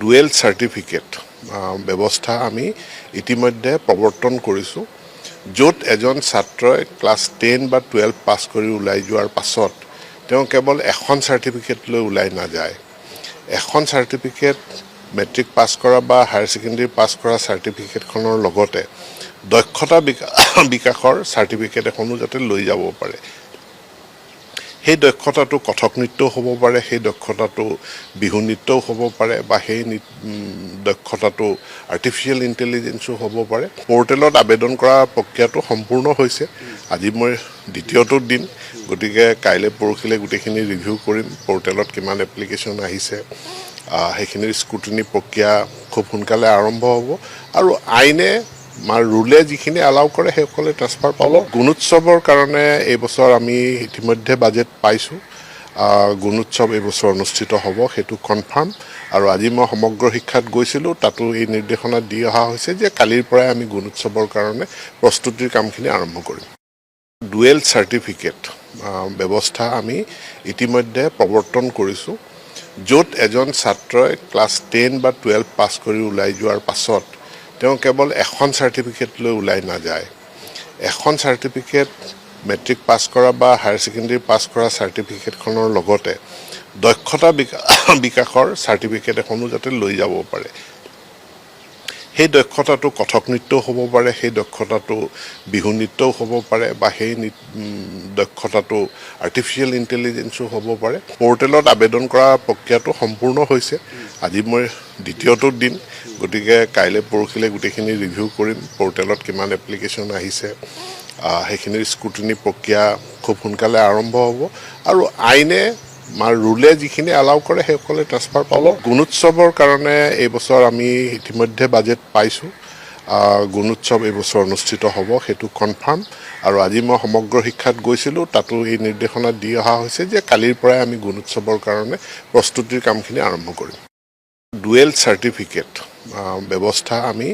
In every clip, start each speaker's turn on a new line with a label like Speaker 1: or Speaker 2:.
Speaker 1: dual certificate ব্যৱস্থা আমি ইতিমধ্যে প্ৰৱৰ্তন কৰিছোঁ য'ত এজন ছাত্ৰই ক্লাছ 10 বা 12 পাছ কৰি ওলাই যোৱাৰ পাছত তেওঁ কেৱল এখন চাৰ্টিফিকেট লৈ ওলাই নাযায় এখন চাৰ্টিফিকেট মেট্ৰিক পাছ কৰা বা হায়াৰ ছেকেণ্ডাৰী পাছ কৰা চাৰ্টিফিকেটখনৰ লগতে দক্ষতা বিকাশৰ চাৰ্টিফিকেট এখনো যাতে লৈ যাব পাৰে সেই দক্ষতাটো কথক নৃত্যও হ'ব পাৰে সেই দক্ষতাটো বিহু নৃত্যও হ'ব পাৰে বা সেই দক্ষতাটো আৰ্টিফিচিয়েল ইন্টেলিজেন্সও হ'ব পাৰে পোৰ্টেলত আবেদন কৰা প্ৰক্ৰিয়াটো সম্পূৰ্ণ হৈছে আজি মই দ্বিতীয়টো দিন গতিকে কাইলৈ পৰখিলে গোটেইখিনি ৰিভিউ কৰিম পোৰ্টেলত কিমান এপ্লিকেশ্যন আহিছে সেইখিনিৰ স্ক্ৰুটিনি প্ৰক্ৰিয়া খুব সোনকালে আৰম্ভ হ'ব আৰু আইনে ৰুলে যিখিনি এলাউ কৰে সেইসকলে ট্ৰান্সফাৰ পাব গুণোৎসৱৰ কাৰণে এই বছৰ আমি ইতিমধ্যে বাজেট পাইছোঁ গুণোৎসৱ এই বছৰ অনুষ্ঠিত হ'ব সেইটো কনফাৰ্ম আৰু আজি মই সমগ্ৰ শিক্ষাত গৈছিলোঁ তাতো এই নিৰ্দেশনা দি অহা হৈছে যে কালিৰ পৰাই আমি গুণোৎসৱৰ কাৰণে প্ৰস্তুতিৰ কামখিনি আৰম্ভ কৰিম ডুৱেল চাৰ্টিফিকেট ব্যৱস্থা আমি ইতিমধ্যে প্ৰৱৰ্তন কৰিছোঁ য'ত এজন ছাত্ৰই ক্লাছ 10 বা 12 পাছ কৰি ওলাই যোৱাৰ পাছত তেওঁ কেৱল এখন চাৰ্টিফিকেট লৈ ওলাই নাযায় এখন চাৰ্টিফিকেট মেট্ৰিক পাছ কৰা বা হায়াৰ ছেকেণ্ডাৰী পাছ কৰা চাৰ্টিফিকেটখনৰ লগতে দক্ষতা বিকাশৰ চাৰ্টিফিকেট এখনো যাতে লৈ যাব পাৰে সেই দক্ষতাটো কথক নৃত্যও হ'ব পাৰে সেই দক্ষতাটো বিহু নৃত্যও হ'ব পাৰে বা সেই দক্ষতাটো আৰ্টিফিচিয়েল ইন্টেলিজেন্সও হ'ব পাৰে পোৰ্টেলত আবেদন কৰা প্ৰক্ৰিয়াটো সম্পূৰ্ণ হৈছে আজি মই দ্বিতীয়টো দিন গতিকে কাইলৈ পৰখিলে গোটেইখিনি ৰিভিউ কৰিম পোৰ্টেলত কিমান এপ্লিকেশ্যন আহিছে সেইখিনিৰ স্ক্ৰুটিনি প্ৰক্ৰিয়া খুব সোনকালে আৰম্ভ হ'ব আৰু আইনে ৰুলে যিখিনি এলাউ কৰে সেইসকলে ট্ৰান্সফাৰ পাব গুণোৎসৱৰ কাৰণে এই বছৰ আমি ইতিমধ্যে বাজেট পাইছোঁ গুণোৎসৱ এই বছৰ অনুষ্ঠিত হ'ব সেইটো কনফাৰ্ম আৰু আজি মই সমগ্ৰ শিক্ষাত গৈছিলোঁ তাতো এই নিৰ্দেশনা দি অহা হৈছে যে কালিৰ পৰাই আমি গুণোৎসৱৰ কাৰণে প্ৰস্তুতিৰ কামখিনি আৰম্ভ কৰিম ডুৱেল চাৰ্টিফিকেট ব্যৱস্থা আমি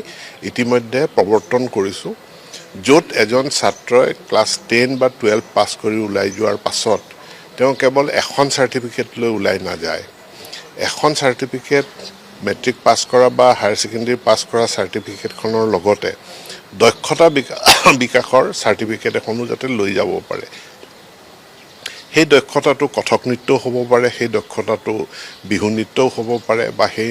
Speaker 1: ইতিমধ্যে প্ৰৱৰ্তন কৰিছোঁ য'ত এজন ছাত্ৰই ক্লাছ 10 বা 12 পাছ কৰি ওলাই যোৱাৰ পাছত তেওঁ কেৱল এখন চাৰ্টিফিকেট লৈ ওলাই নাযায় এখন চাৰ্টিফিকেট মেট্ৰিক পাছ কৰা বা হায়াৰ ছেকেণ্ডাৰী পাছ কৰা চাৰ্টিফিকেটখনৰ লগতে দক্ষতা বিকাশৰ চাৰ্টিফিকেট এখনো যাতে লৈ যাব পাৰে সেই দক্ষতাটো কথক নৃত্যও হ'ব পাৰে সেই দক্ষতাটো বিহু নৃত্যও হ'ব পাৰে বা সেই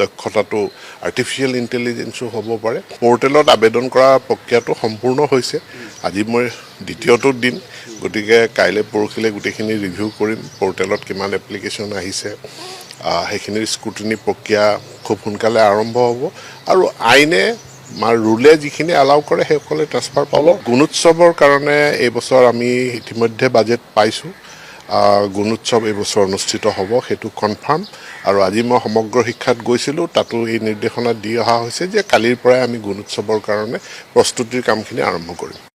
Speaker 1: দক্ষতাটো আৰ্টিফিচিয়েল ইন্টেলিজেন্সও হ'ব পাৰে পোৰ্টেলত আবেদন কৰা প্ৰক্ৰিয়াটো সম্পূৰ্ণ হৈছে আজি মই দ্বিতীয়টো দিন গতিকে কাইলৈ পৰখিলে গোটেইখিনি ৰিভিউ কৰিম পোৰ্টেলত কিমান এপ্লিকেশ্যন আহিছে সেইখিনিৰ স্ক্ৰুটিনি প্ৰক্ৰিয়া খুব সোনকালে আৰম্ভ হ'ব আৰু আইনে ৰুলে যিখিনি এলাউ কৰে সেইসকলে ট্ৰান্সফাৰ পাব গুণোৎসৱৰ কাৰণে এই বছৰ আমি ইতিমধ্যে বাজেট পাইছোঁ গুণোৎসৱ এই বছৰ অনুষ্ঠিত হ'ব সেইটো কনফাৰ্ম আৰু আজি মই সমগ্ৰ শিক্ষাত গৈছিলোঁ তাতো এই নিৰ্দেশনা দি অহা হৈছে যে কালিৰ পৰাই আমি গুণোৎসৱৰ কাৰণে প্ৰস্তুতিৰ কামখিনি আৰম্ভ কৰিম